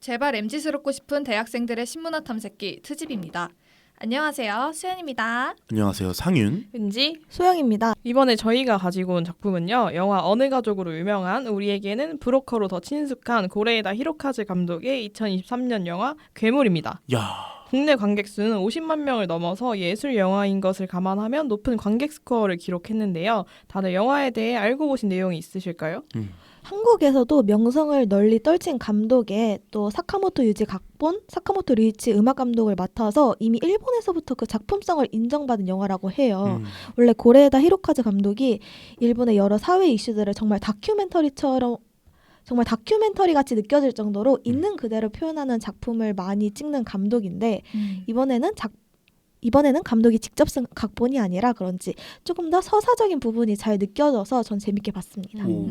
제발 MZ스럽고 싶은 대학생들의 신문화 탐색기 트집입니다. 안녕하세요, 수연입니다. 안녕하세요. 상윤. 은지. 소영입니다. 이번에 저희가 가지고 온 작품은요. 영화 어느 가족으로 유명한 우리에게는 브로커로 더 친숙한 고레에다 히로카즈 감독의 2023년 영화 괴물입니다. 야, 국내 관객 수는 50만 명을 넘어서 예술 영화인 것을 감안하면 높은 관객 스코어를 기록했는데요. 다들 영화에 대해 알고 보신 내용이 있으실까요? 한국에서도 명성을 널리 떨친 감독의 또 사카모토 유지 각본, 사카모토 류이치 음악 감독을 맡아서 이미 일본에서부터 그 작품성을 인정받은 영화라고 해요. 원래 고레에다 히로카즈 감독이 일본의 여러 사회 이슈들을 정말 다큐멘터리처럼 정말 다큐멘터리 같이 느껴질 정도로 있는 그대로 표현하는 작품을 많이 찍는 감독인데 이번에는 감독이 직접 쓴 각본이 아니라 그런지 조금 더 서사적인 부분이 잘 느껴져서 전 재밌게 봤습니다. 오.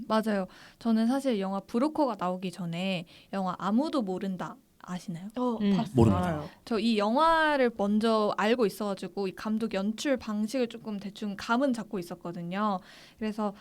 맞아요. 저는 사실 영화 브로커가 나오기 전에 영화 아무도 모른다 아시나요? 봤어요. 모릅니다. 알아요. 저 이 영화를 먼저 알고 있어가지고 이 감독 연출 방식을 조금 대충 감은 잡고 있었거든요. 그래서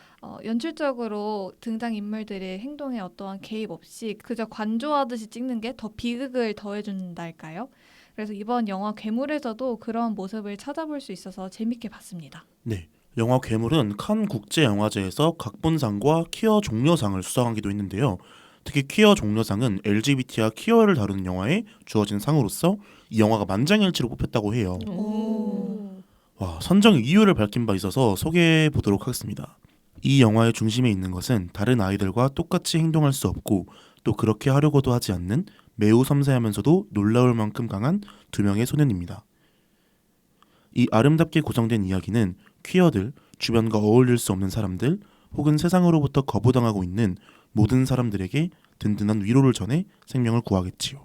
연출적으로 등장 인물들의 행동에 어떠한 개입 없이 그저 관조하듯이 찍는 게 더 비극을 더해준달까요? 그래서 이번 영화 괴물에서도 그런 모습을 찾아볼 수 있어서 재밌게 봤습니다. 네. 영화 괴물은 칸 국제영화제에서 각본상과 퀴어 종려상을 수상하기도 했는데요. 특히 퀴어 종려상은 LGBT와 퀴어를 다루는 영화에 주어진 상으로서 이 영화가 만장일치로 뽑혔다고 해요. 와, 선정 이유를 밝힌 바 있어서 소개해 보도록 하겠습니다. 이 영화의 중심에 있는 것은 다른 아이들과 똑같이 행동할 수 없고 또 그렇게 하려고도 하지 않는 매우 섬세하면서도 놀라울 만큼 강한 두 명의 소년입니다. 이 아름답게 구성된 이야기는 퀴어들, 주변과 어울릴 수 없는 사람들, 혹은 세상으로부터 거부당하고 있는 모든 사람들에게 든든한 위로를 전해 생명을 구하겠지요.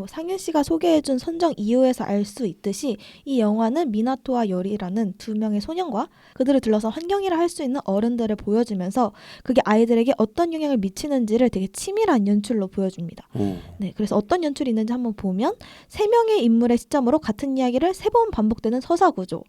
상윤 씨가 소개해준 선정 이유에서 알 수 있듯이 이 영화는 미나토와 요리라는 두 명의 소년과 그들을 둘러싼 환경이라 할 수 있는 어른들을 보여주면서 그게 아이들에게 어떤 영향을 미치는지를 되게 치밀한 연출로 보여줍니다. 네, 그래서 어떤 연출이 있는지 한번 보면 세 명의 인물의 시점으로 같은 이야기를 세 번 반복되는 서사 구조,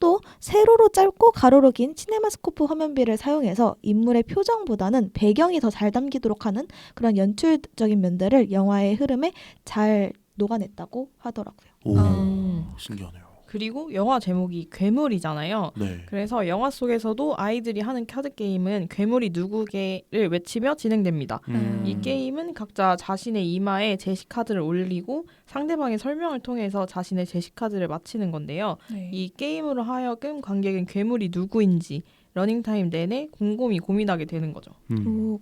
또 세로로 짧고 가로로 긴 시네마스코프 화면비를 사용해서 인물의 표정보다는 배경이 더 잘 담기도록 하는 그런 연출적인 면들을 영화의 흐름에 잘 녹아냈다고 하더라고요. 오, 음. 신기하네요. 그리고 영화 제목이 괴물이잖아요. 네. 그래서 영화 속에서도 아이들이 하는 카드 게임은 괴물이 누구게를 외치며 진행됩니다. 이 게임은 각자 자신의 이마에 제시카드를 올리고 상대방의 설명을 통해서 자신의 제시카드를 맞히는 건데요. 네. 이 게임으로 하여금 관객은 괴물이 누구인지 러닝타임 내내 곰곰이 고민하게 되는 거죠.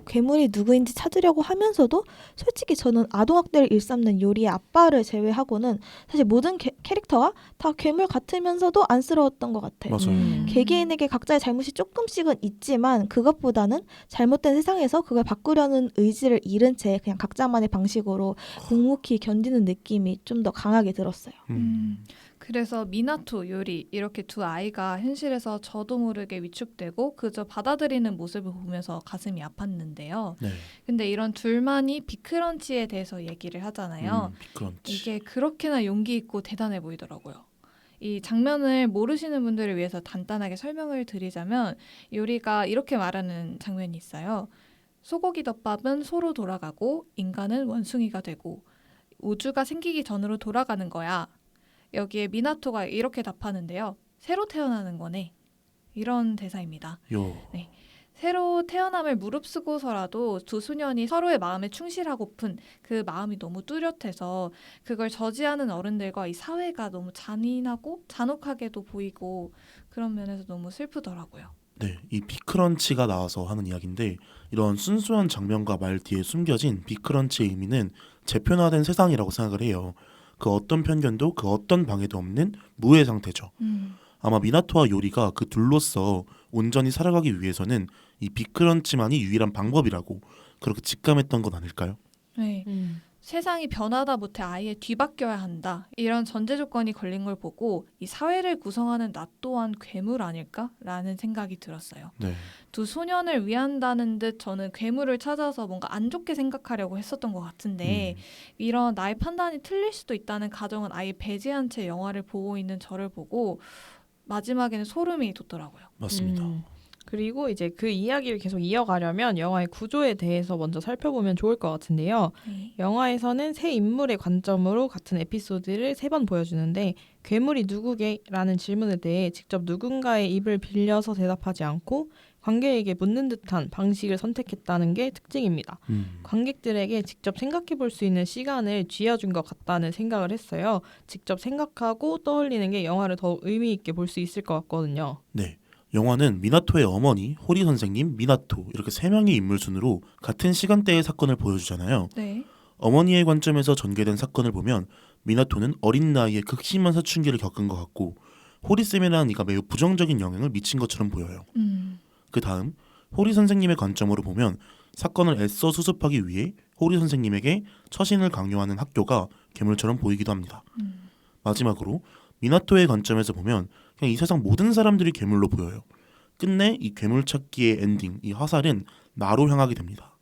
괴물이 누구인지 찾으려고 하면서도 솔직히 저는 아동학대를 일삼는 요리의 아빠를 제외하고는 사실 모든 캐릭터가 다 괴물 같으면서도 안쓰러웠던 것 같아요. 맞아요. 개개인에게 각자의 잘못이 조금씩은 있지만 그것보다는 잘못된 세상에서 그걸 바꾸려는 의지를 잃은 채 그냥 각자만의 방식으로 묵묵히 견디는 느낌이 좀 더 강하게 들었어요. 그래서 미나토, 요리 이렇게 두 아이가 현실에서 저도 모르게 위축되고 그저 받아들이는 모습을 보면서 가슴이 아팠는데요. 네. 근데 이런 둘만이 빅크런치에 대해서 얘기를 하잖아요. 빅크런치. 이게 그렇게나 용기 있고 대단해 보이더라고요. 이 장면을 모르시는 분들을 위해서 간단하게 설명을 드리자면 요리가 이렇게 말하는 장면이 있어요. 소고기 덮밥은 소로 돌아가고 인간은 원숭이가 되고 우주가 생기기 전으로 돌아가는 거야. 여기에 미나토가 이렇게 답하는데요. 새로 태어나는 거네. 이런 대사입니다. 요. 새로 태어남을 무릅쓰고서라도 두 소년이 서로의 마음에 충실하고픈 그 마음이 너무 뚜렷해서 그걸 저지하는 어른들과 이 사회가 너무 잔인하고 잔혹하게도 보이고 그런 면에서 너무 슬프더라고요. 네, 이 빅크런치가 나와서 하는 이야기인데 이런 순수한 장면과 말 뒤에 숨겨진 빅크런치의 의미는 재편화된 세상이라고 생각을 해요. 그 어떤 편견도 그 어떤 방해도 없는 무해 상태죠. 아마 미나토와 요리가 그 둘로서 온전히 살아가기 위해서는 이 빅크런치만이 유일한 방법이라고 그렇게 직감했던 건 아닐까요? 네. 세상이 변하다 못해 아예 뒤바뀌어야 한다. 이런 전제 조건이 걸린 걸 보고 이 사회를 구성하는 나 또한 괴물 아닐까라는 생각이 들었어요. 네. 두 소년을 위한다는 듯 저는 괴물을 찾아서 뭔가 안 좋게 생각하려고 했었던 것 같은데 이런 나의 판단이 틀릴 수도 있다는 가정은 아예 배제한 채 영화를 보고 있는 저를 보고 마지막에는 소름이 돋더라고요. 맞습니다. 그리고 이제 그 이야기를 계속 이어가려면 영화의 구조에 대해서 먼저 살펴보면 좋을 것 같은데요. 네. 영화에서는 세 인물의 관점으로 같은 에피소드를 3번 보여주는데 괴물이 누구게라는 질문에 대해 직접 누군가의 입을 빌려서 대답하지 않고 관객에게 묻는 듯한 방식을 선택했다는 게 특징입니다. 관객들에게 직접 생각해 볼 수 있는 시간을 쥐어준 것 같다는 생각을 했어요. 직접 생각하고 떠올리는 게 영화를 더 의미 있게 볼 수 있을 것 같거든요. 네. 영화는 미나토의 어머니, 호리 선생님, 미나토 이렇게 3명의 인물 순으로 같은 시간대의 사건을 보여주잖아요. 네. 어머니의 관점에서 전개된 사건을 보면 미나토는 어린 나이에 극심한 사춘기를 겪은 것 같고 호리쌤이라는 이가 매우 부정적인 영향을 미친 것처럼 보여요. 그 다음 호리 선생님의 관점으로 보면 사건을 애써 수습하기 위해 호리 선생님에게 처신을 강요하는 학교가 괴물처럼 보이기도 합니다. 마지막으로 미나토의 관점에서 보면 그냥 이 세상 모든 사람들이 괴물로 보여요. 끝내 이 괴물 찾기의 엔딩, 이 화살은 나로 향하게 됩니다.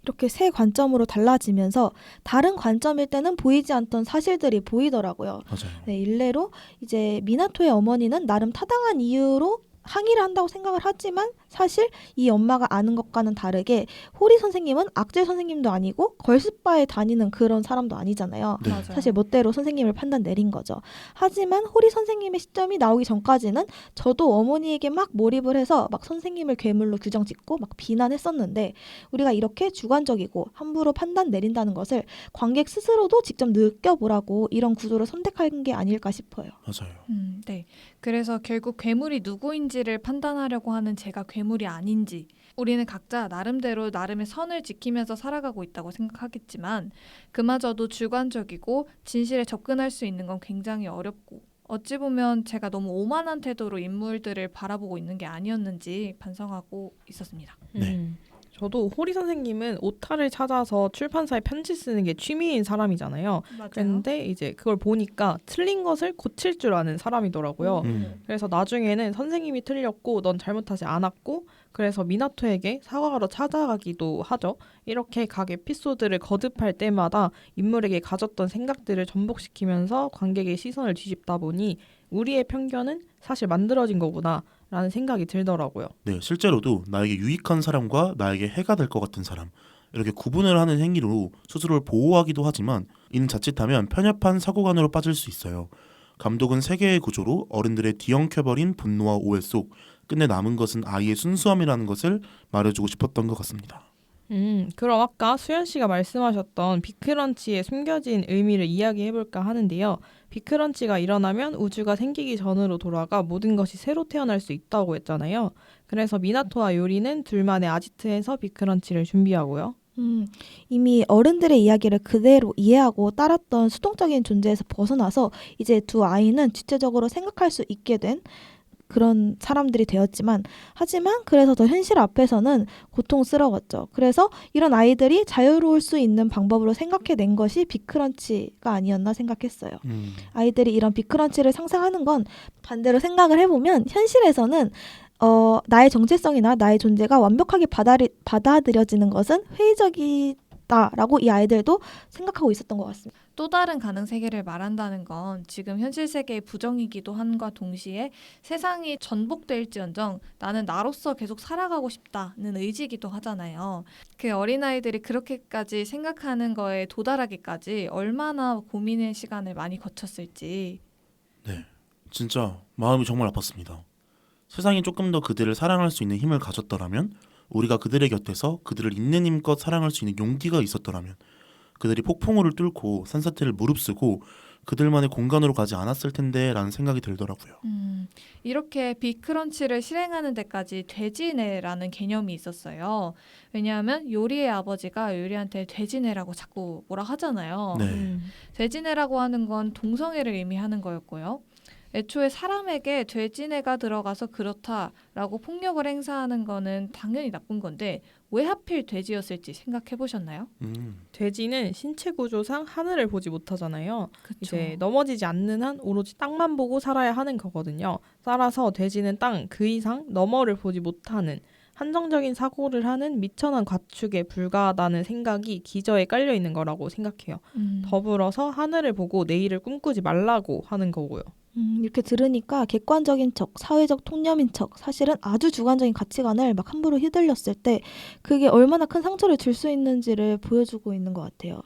이렇게 세 관점으로 달라지면서 다른 관점일 때는 보이지 않던 사실들이 보이더라고요. 맞아요. 네, 일례로 이제 미나토의 어머니는 나름 타당한 이유로 항의를 한다고 생각을 하지만 사실 이 엄마가 아는 것과는 다르게 호리 선생님은 악질 선생님도 아니고 걸스바에 다니는 그런 사람도 아니잖아요. 네. 맞아요. 사실 멋대로 선생님을 판단 내린 거죠. 하지만 호리 선생님의 시점이 나오기 전까지는 저도 어머니에게 막 몰입을 해서 막 선생님을 괴물로 규정짓고 막 비난했었는데 우리가 이렇게 주관적이고 함부로 판단 내린다는 것을 관객 스스로도 직접 느껴보라고 이런 구조를 선택한 게 아닐까 싶어요. 맞아요. 네. 그래서 결국 괴물이 누구인지를 판단하려고 하는 제가 괴물이 아닌지 우리는 각자 나름대로 나름의 선을 지키면서 살아가고 있다고 생각하겠지만 그마저도 주관적이고 진실에 접근할 수 있는 건 굉장히 어렵고 어찌 보면 제가 너무 오만한 태도로 인물들을 바라보고 있는 게 아니었는지 반성하고 있었습니다. 네. 저도 호리 선생님은 오타를 찾아서 출판사에 편지 쓰는 게 취미인 사람이잖아요. 맞아요. 그런데 이제 그걸 보니까 틀린 것을 고칠 줄 아는 사람이더라고요. 그래서 나중에는 선생님이 틀렸고 넌 잘못하지 않았고 그래서 미나토에게 사과하러 찾아가기도 하죠. 이렇게 각 에피소드를 거듭할 때마다 인물에게 가졌던 생각들을 전복시키면서 관객의 시선을 뒤집다 보니 우리의 편견은 사실 만들어진 거구나 라는 생각이 들더라고요. 네, 실제로도 나에게 유익한 사람과 나에게 해가 될 것 같은 사람 이렇게 구분을 하는 행위로 스스로를 보호하기도 하지만 이는 자칫하면 편협한 사고관으로 빠질 수 있어요. 감독은 세계의 구조로 어른들의 뒤엉켜버린 분노와 오해 속 끝내 남은 것은 아이의 순수함이라는 것을 말해주고 싶었던 것 같습니다. 그럼 아까 수연 씨가 말씀하셨던 빅크런치의 숨겨진 의미를 이야기해볼까 하는데요. 빅크런치가 일어나면 우주가 생기기 전으로 돌아가 모든 것이 새로 태어날 수 있다고 했잖아요. 그래서 미나토와 요리는 둘만의 아지트에서 빅크런치를 준비하고요. 이미 어른들의 이야기를 그대로 이해하고 따랐던 수동적인 존재에서 벗어나서 이제 두 아이는 주체적으로 생각할 수 있게 된 그런 사람들이 되었지만 하지만 그래서 더 현실 앞에서는 고통스러웠죠. 그래서 이런 아이들이 자유로울 수 있는 방법으로 생각해낸 것이 빅크런치가 아니었나 생각했어요. 아이들이 이런 빅크런치를 상상하는 건 반대로 생각을 해보면 현실에서는 나의 정체성이나 나의 존재가 완벽하게 받아들여지는 것은 회의적이다라고 이 아이들도 생각하고 있었던 것 같습니다. 또 다른 가능 세계를 말한다는 건 지금 현실 세계의 부정이기도 함과 동시에 세상이 전복될지언정 나는 나로서 계속 살아가고 싶다는 의지이기도 하잖아요. 그 어린아이들이 그렇게까지 생각하는 거에 도달하기까지 얼마나 고민의 시간을 많이 거쳤을지. 네, 진짜 마음이 정말 아팠습니다. 세상이 조금 더 그들을 사랑할 수 있는 힘을 가졌더라면 우리가 그들의 곁에서 그들을 있는 힘껏 사랑할 수 있는 용기가 있었더라면 그들이 폭풍우를 뚫고 산사태를 무릅쓰고 그들만의 공간으로 가지 않았을 텐데 라는 생각이 들더라고요. 이렇게 빅크런치를 실행하는 데까지 돼지내라는 개념이 있었어요. 왜냐하면 요리의 아버지가 요리한테 돼지내라고 자꾸 뭐라 하잖아요. 네. 돼지내라고 하는 건 동성애를 의미하는 거였고요. 애초에 사람에게 돼지내가 들어가서 그렇다라고 폭력을 행사하는 거는 당연히 나쁜 건데 왜 하필 돼지였을지 생각해 보셨나요? 돼지는 신체 구조상 하늘을 보지 못하잖아요. 그쵸. 이제 넘어지지 않는 한 오로지 땅만 보고 살아야 하는 거거든요. 따라서 돼지는 땅 그 이상 너머를 보지 못하는 한정적인 사고를 하는 미천한 가축에 불과하다는 생각이 기저에 깔려 있는 거라고 생각해요. 더불어서 하늘을 보고 내일을 꿈꾸지 말라고 하는 거고요. 이렇게 들으니까 객관적인 척, 사회적 통념인 척, 사실은 아주 주관적인 가치관을 막 함부로 휘둘렸을 때 그게 얼마나 큰 상처를 줄 수 있는지를 보여주고 있는 것 같아요.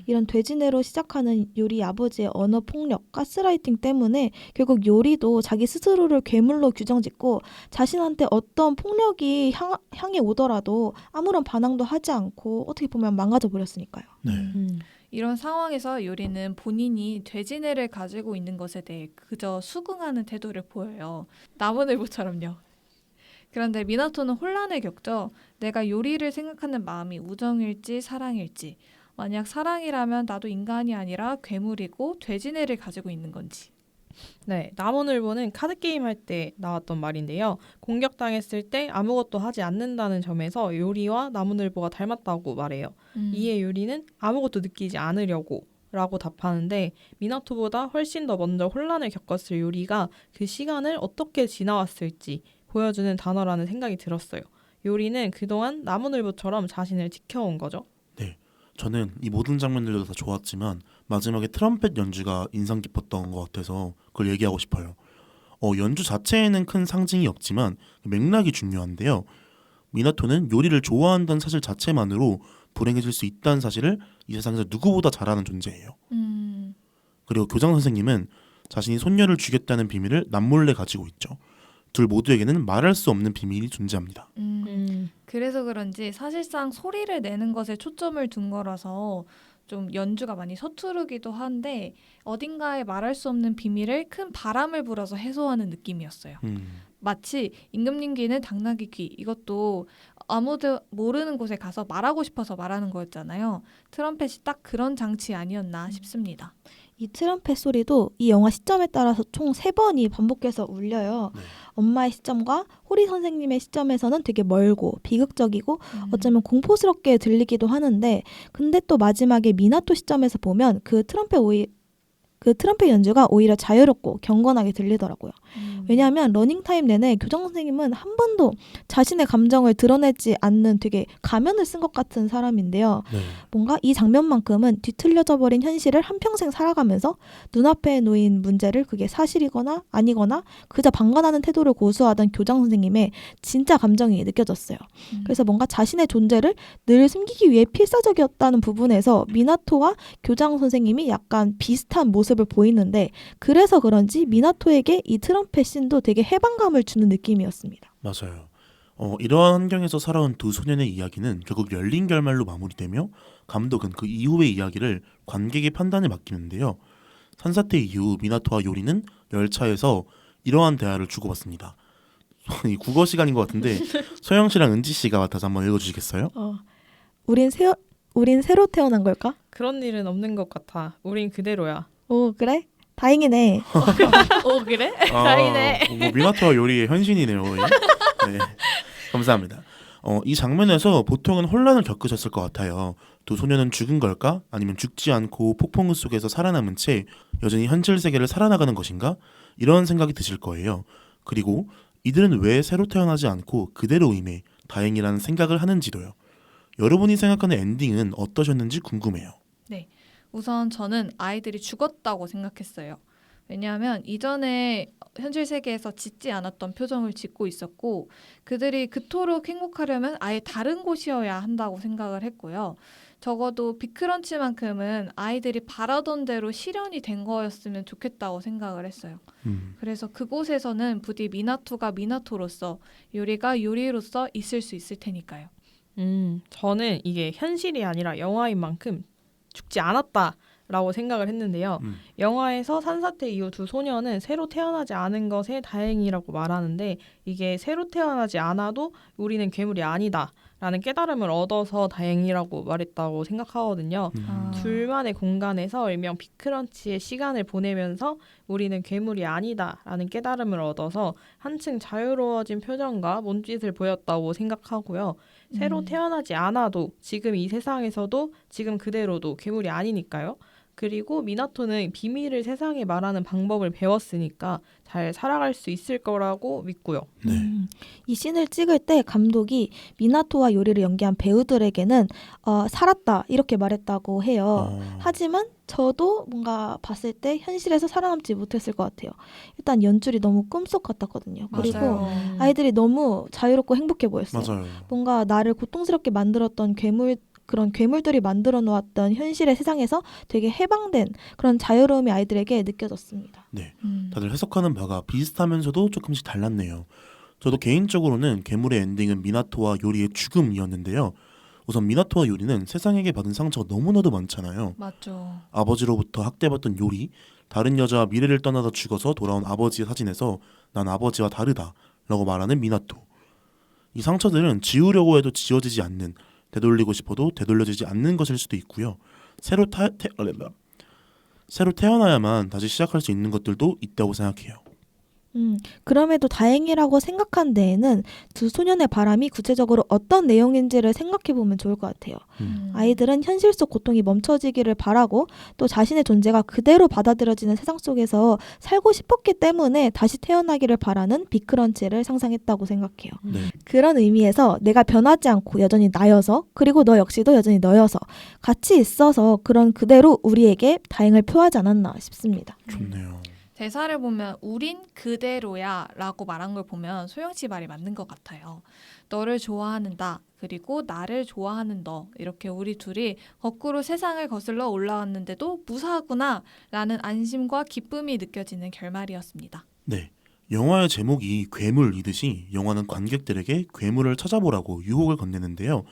이런 돼지내로 시작하는 요리 아버지의 언어 폭력, 가스라이팅 때문에 결국 요리도 자기 스스로를 괴물로 규정짓고 자신한테 어떤 폭력이 향해 오더라도 아무런 반항도 하지 않고 어떻게 보면 망가져 버렸으니까요. 네. 이런 상황에서 요리는 본인이 돼지뇌를 가지고 있는 것에 대해 그저 수긍하는 태도를 보여요. 나무늘보처럼요. 그런데 미나토는 혼란을 겪죠. 내가 요리를 생각하는 마음이 우정일지 사랑일지. 만약 사랑이라면 나도 인간이 아니라 괴물이고 돼지뇌를 가지고 있는 건지. 네, 나무늘보는 카드게임 할 때 나왔던 말인데요. 공격당했을 때 아무것도 하지 않는다는 점에서 요리와 나무늘보가 닮았다고 말해요. 이에 요리는 아무것도 느끼지 않으려고 라고 답하는데 미나토보다 훨씬 더 먼저 혼란을 겪었을 요리가 그 시간을 어떻게 지나왔을지 보여주는 단어라는 생각이 들었어요. 요리는 그동안 나무늘보처럼 자신을 지켜온 거죠. 저는 이 모든 장면들도 다 좋았지만 마지막에 트럼펫 연주가 인상 깊었던 것 같아서 그걸 얘기하고 싶어요. 연주 자체에는 큰 상징이 없지만 맥락이 중요한데요. 미나토는 요리를 좋아한다는 사실 자체만으로 불행해질 수 있다는 사실을 이 세상에서 누구보다 잘 아는 존재예요. 그리고 교장 선생님은 자신이 손녀를 죽였다는 비밀을 남몰래 가지고 있죠. 둘 모두에게는 말할 수 없는 비밀이 존재합니다. 그래서 그런지 사실상 소리를 내는 것에 초점을 둔 거라서 좀 연주가 많이 서투르기도 한데 어딘가에 말할 수 없는 비밀을 큰 바람을 불어서 해소하는 느낌이었어요. 마치 임금님 귀는 당나귀 귀, 이것도 아무도 모르는 곳에 가서 말하고 싶어서 말하는 거였잖아요. 트럼펫이 딱 그런 장치 아니었나 싶습니다. 이 트럼펫 소리도 이 영화 시점에 따라서 총 3번이 반복해서 울려요. 네. 엄마의 시점과 호리 선생님의 시점에서는 되게 멀고 비극적이고 어쩌면 공포스럽게 들리기도 하는데, 근데 또 마지막에 미나토 시점에서 보면 그 트럼펫 연주가 오히려 자유롭고 경건하게 들리더라고요. 왜냐하면 러닝타임 내내 교장 선생님은 한 번도 자신의 감정을 드러내지 않는 되게 가면을 쓴 것 같은 사람인데요. 네. 뭔가 이 장면만큼은 뒤틀려져 버린 현실을 한평생 살아가면서 눈앞에 놓인 문제를 그게 사실이거나 아니거나 그저 방관하는 태도를 고수하던 교장 선생님의 진짜 감정이 느껴졌어요. 그래서 뭔가 자신의 존재를 늘 숨기기 위해 필사적이었다는 부분에서 미나토와 교장 선생님이 약간 비슷한 모습을 보이는데, 그래서 그런지 미나토에게 이 트럼펫 씬도 되게 해방감을 주는 느낌이었습니다. 맞아요. 이러한 환경에서 살아온 두 소년의 이야기는 결국 열린 결말로 마무리되며 감독은 그 이후의 이야기를 관객의 판단에 맡기는데요. 산사태 이후 미나토와 요리는 열차에서 이러한 대화를 주고받습니다. 이 국어 시간인 것 같은데 소영 씨랑 은지 씨가 맡아서 한번 읽어주시겠어요? 우린 새로 태어난 걸까? 그런 일은 없는 것 같아. 우린 그대로야. 오, 그래? 다행이네. 오 그래? 다행이네. 미나토와 요리의 현신이네요. 네, 감사합니다. 이 장면에서 보통은 혼란을 겪으셨을 것 같아요. 두 소년은 죽은 걸까? 아니면 죽지 않고 폭풍우 속에서 살아남은 채 여전히 현실 세계를 살아나가는 것인가? 이런 생각이 드실 거예요. 그리고 이들은 왜 새로 태어나지 않고 그대로임에 다행이라는 생각을 하는지도요. 여러분이 생각하는 엔딩은 어떠셨는지 궁금해요. 우선 저는 아이들이 죽었다고 생각했어요. 왜냐하면 이전에 현실 세계에서 짓지 않았던 표정을 짓고 있었고 그들이 그토록 행복하려면 아예 다른 곳이어야 한다고 생각을 했고요. 적어도 빅크런치만큼은 아이들이 바라던 대로 실현이 된 거였으면 좋겠다고 생각을 했어요. 그래서 그곳에서는 부디 미나토가 미나토로서 요리가 요리로서 있을 수 있을 테니까요. 저는 이게 현실이 아니라 영화인 만큼 죽지 않았다라고 생각을 했는데요. 영화에서 산사태 이후 두 소녀는 새로 태어나지 않은 것에 다행이라고 말하는데, 이게 새로 태어나지 않아도 우리는 괴물이 아니다라는 깨달음을 얻어서 다행이라고 말했다고 생각하거든요. 둘만의 공간에서 일명 빅크런치의 시간을 보내면서 우리는 괴물이 아니다라는 깨달음을 얻어서 한층 자유로워진 표정과 몸짓을 보였다고 생각하고요. 새로 태어나지 않아도 지금 이 세상에서도 지금 그대로도 괴물이 아니니까요. 그리고 미나토는 비밀을 세상에 말하는 방법을 배웠으니까 잘 살아갈 수 있을 거라고 믿고요. 네. 이 씬을 찍을 때 감독이 미나토와 요리를 연기한 배우들에게는 살았다 이렇게 말했다고 해요. 하지만 저도 뭔가 봤을 때 현실에서 살아남지 못했을 것 같아요. 일단 연출이 너무 꿈속 같았거든요. 그리고 맞아요. 아이들이 너무 자유롭고 행복해 보였어요. 맞아요. 뭔가 나를 고통스럽게 만들었던 그런 괴물들이 만들어 놓았던 현실의 세상에서 되게 해방된 그런 자유로움이 아이들에게 느껴졌습니다. 네. 음. 다들 해석하는 바가 비슷하면서도 조금씩 달랐네요. 저도 개인적으로는 괴물의 엔딩은 미나토와 요리의 죽음이었는데요. 우선 미나토와 요리는 세상에게 받은 상처가 너무나도 많잖아요. 맞죠. 아버지로부터 학대받던 요리, 다른 여자와 미래를 떠나다 죽어서 돌아온 아버지의 사진에서 난 아버지와 다르다 라고 말하는 미나토. 이 상처들은 지우려고 해도 지워지지 않는, 되돌리고 싶어도 되돌려지지 않는 것일 수도 있고요. 새로 태어나야만 다시 시작할 수 있는 것들도 있다고 생각해요. 그럼에도 다행이라고 생각한 데에는 두 소년의 바람이 구체적으로 어떤 내용인지를 생각해 보면 좋을 것 같아요. 아이들은 현실 속 고통이 멈춰지기를 바라고 또 자신의 존재가 그대로 받아들여지는 세상 속에서 살고 싶었기 때문에 다시 태어나기를 바라는 빅크런치를 상상했다고 생각해요. 네. 그런 의미에서 내가 변하지 않고 여전히 나여서 그리고 너 역시도 여전히 너여서 같이 있어서 그런 그대로 우리에게 다행을 표하지 않았나 싶습니다. 좋네요. 대사를 보면 우린 그대로야 라고 말한 걸 보면 소영 씨 말이 맞는 것 같아요. 너를 좋아하는 나 그리고 나를 좋아하는 너 이렇게 우리 둘이 거꾸로 세상을 거슬러 올라왔는데도 무사하구나 라는 안심과 기쁨이 느껴지는 결말이었습니다. 네. 영화의 제목이 괴물이듯이 영화는 관객들에게 괴물을 찾아보라고 유혹을 건네는데요.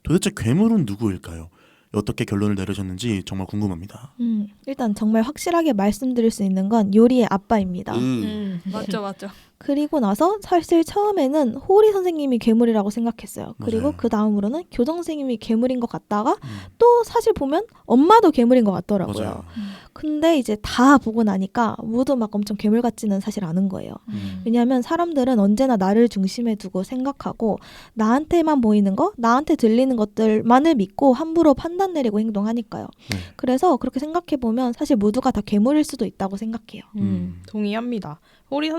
도대체 괴물은 누구일까요? 어떻게 결론을 내리셨는지 정말 궁금합니다. 일단 정말 확실하게 말씀드릴 수 있는 건 요리의 아빠입니다. 맞죠, 맞죠. 그리고 나서 사실 처음에는 호리 선생님이 괴물이라고 생각했어요. 그리고 맞아요. 그 다음으로는 교장 선생님이 괴물인 것 같다가 또 사실 보면 엄마도 괴물인 것 같더라고요. 맞아요. 근데 이제 다 보고 나니까 모두 막 엄청 괴물 같지는 사실 않은 거예요. 왜냐하면 사람들은 언제나 나를 중심에 두고 생각하고 나한테만 보이는 거, 나한테 들리는 것들만을 믿고 함부로 판단 내리고 행동하니까요. 네. 그래서 그렇게 생각해 보면 사실 모두가 다 괴물일 수도 있다고 생각해요. 동의합니다. 호리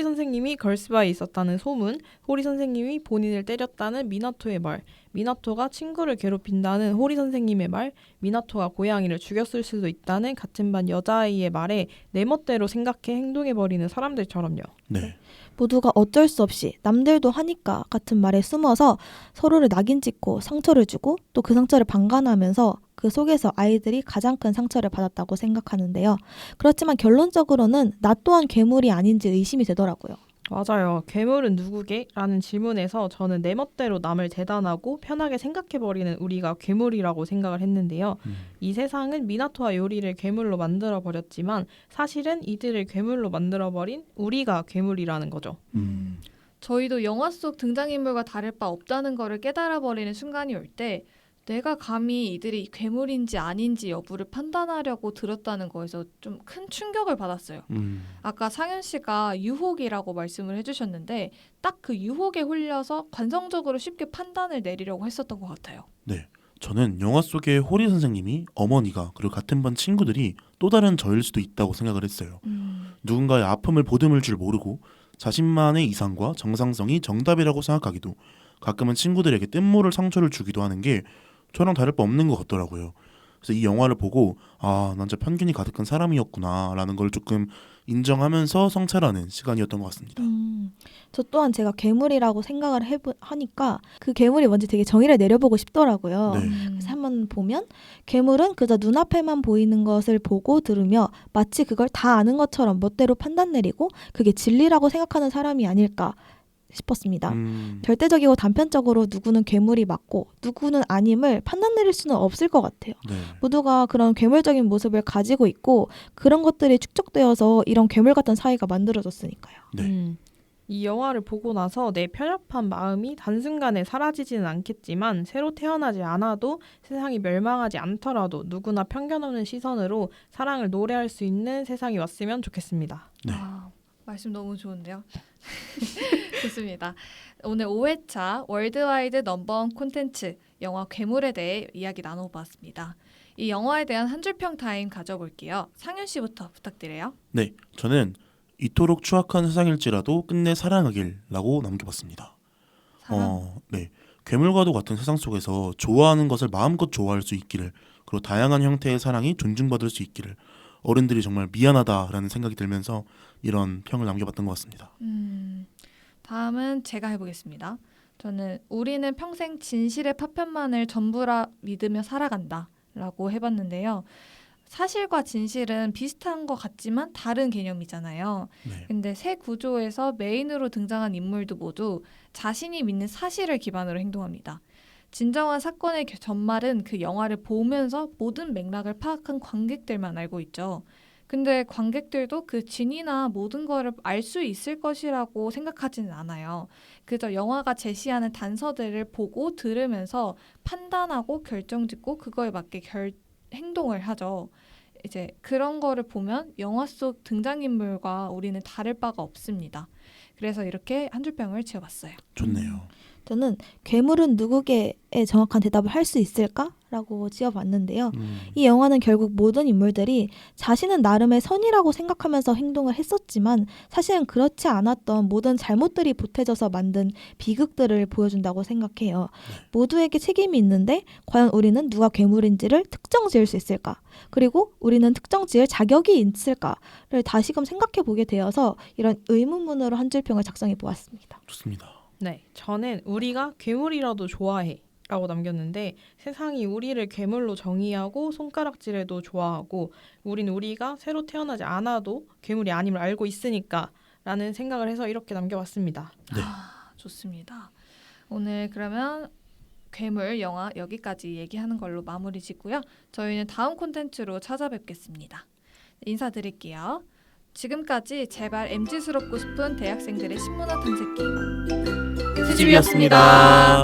선생님이 걸스바에 있었다는 소문, 호리 선생님이 본인을 때렸다는 미나토의 말, 미나토가 친구를 괴롭힌다는 호리 선생님의 말, 미나토가 고양이를 죽였을 수도 있다는 같은 반 여자아이의 말에 내 멋대로 생각해 행동해버리는 사람들처럼요. 네. 모두가 어쩔 수 없이 남들도 하니까 같은 말에 숨어서 서로를 낙인 찍고 상처를 주고 또 그 상처를 방관하면서 그 속에서 아이들이 가장 큰 상처를 받았다고 생각하는데요. 그렇지만 결론적으로는 나 또한 괴물이 아닌지 의심이 되더라고요. 맞아요. 괴물은 누구게? 라는 질문에서 저는 내 멋대로 남을 대단하고 편하게 생각해버리는 우리가 괴물이라고 생각을 했는데요. 이 세상은 미나토와 요리를 괴물로 만들어버렸지만 사실은 이들을 괴물로 만들어버린 우리가 괴물이라는 거죠. 저희도 영화 속 등장인물과 다를 바 없다는 거를 깨달아버리는 순간이 올 때 내가 감히 이들이 괴물인지 아닌지 여부를 판단하려고 들었다는 거에서 좀 큰 충격을 받았어요. 아까 상현 씨가 유혹이라고 말씀을 해주셨는데 딱 그 유혹에 홀려서 관성적으로 쉽게 판단을 내리려고 했었던 것 같아요. 네. 저는 영화 속의 호리 선생님이 어머니가 그리고 같은 반 친구들이 또 다른 저일 수도 있다고 생각을 했어요. 누군가의 아픔을 보듬을 줄 모르고 자신만의 이상과 정상성이 정답이라고 생각하기도 가끔은 친구들에게 뜬모를 상처를 주기도 하는 게 저랑 다를 바 없는 것 같더라고요. 그래서 이 영화를 보고 난 진짜 편견이 가득한 사람이었구나 라는 걸 조금 인정하면서 성찰하는 시간이었던 것 같습니다. 저 또한 제가 괴물이라고 생각을 하니까 그 괴물이 뭔지 되게 정의를 내려보고 싶더라고요. 네. 그래서 한번 보면 괴물은 그저 눈앞에만 보이는 것을 보고 들으며 마치 그걸 다 아는 것처럼 멋대로 판단 내리고 그게 진리라고 생각하는 사람이 아닐까 싶었습니다. 절대적이고 단편적으로 누구는 괴물이 맞고 누구는 아님을 판단 내릴 수는 없을 것 같아요. 네. 모두가 그런 괴물적인 모습을 가지고 있고 그런 것들이 축적되어서 이런 괴물 같은 사이가 만들어졌으니까요. 네. 이 영화를 보고 나서 내 편협한 마음이 단순간에 사라지지는 않겠지만 새로 태어나지 않아도 세상이 멸망하지 않더라도 누구나 편견 없는 시선으로 사랑을 노래할 수 있는 세상이 왔으면 좋겠습니다. 네. 말씀 너무 좋은데요. 좋습니다. 오늘 5회차 월드와이드 넘버원 콘텐츠 영화 괴물에 대해 이야기 나눠보았습니다. 이 영화에 대한 한 줄평 타임 가져볼게요. 상윤 씨부터 부탁드려요. 네, 저는 이토록 추악한 세상일지라도 끝내 사랑하길라고 남겨봤습니다. 네, 괴물과도 같은 세상 속에서 좋아하는 것을 마음껏 좋아할 수 있기를, 그리고 다양한 형태의 사랑이 존중받을 수 있기를, 어른들이 정말 미안하다라는 생각이 들면서 이런 평을 남겨봤던 것 같습니다. 다음은 제가 해보겠습니다. 저는 우리는 평생 진실의 파편만을 전부라 믿으며 살아간다 라고 해봤는데요. 사실과 진실은 비슷한 것 같지만 다른 개념이잖아요. 네, 근데 새 구조에서 메인으로 등장한 인물도 모두 자신이 믿는 사실을 기반으로 행동합니다. 진정한 사건의 전말은 그 영화를 보면서 모든 맥락을 파악한 관객들만 알고 있죠. 근데 관객들도 그 진이나 모든 거를 알 수 있을 것이라고 생각하지는 않아요. 그저 영화가 제시하는 단서들을 보고 들으면서 판단하고 결정짓고 그거에 맞게 행동을 하죠. 이제 그런 거를 보면 영화 속 등장인물과 우리는 다를 바가 없습니다. 그래서 이렇게 한 줄평을 지어봤어요. 좋네요. 저는 괴물은 누구게에 정확한 대답을 할 수 있을까라고 지어봤는데요. 이 영화는 결국 모든 인물들이 자신은 나름의 선이라고 생각하면서 행동을 했었지만 사실은 그렇지 않았던 모든 잘못들이 보태져서 만든 비극들을 보여준다고 생각해요. 모두에게 책임이 있는데 과연 우리는 누가 괴물인지를 특정 지을 수 있을까? 그리고 우리는 특정 지을 자격이 있을까를 다시금 생각해 보게 되어서 이런 의문문으로 한 줄평을 작성해 보았습니다. 좋습니다. 네, 저는 우리가 괴물이라도 좋아해 라고 남겼는데 세상이 우리를 괴물로 정의하고 손가락질해도 좋아하고 우린 우리가 새로 태어나지 않아도 괴물이 아님을 알고 있으니까 라는 생각을 해서 이렇게 남겨봤습니다. 네. 좋습니다. 오늘 그러면 괴물 영화 여기까지 얘기하는 걸로 마무리 짓고요. 저희는 다음 콘텐츠로 찾아뵙겠습니다. 인사드릴게요. 지금까지 제발 MZ스럽고 싶은 대학생들의 신문화 탐색 게임 수집이었습니다.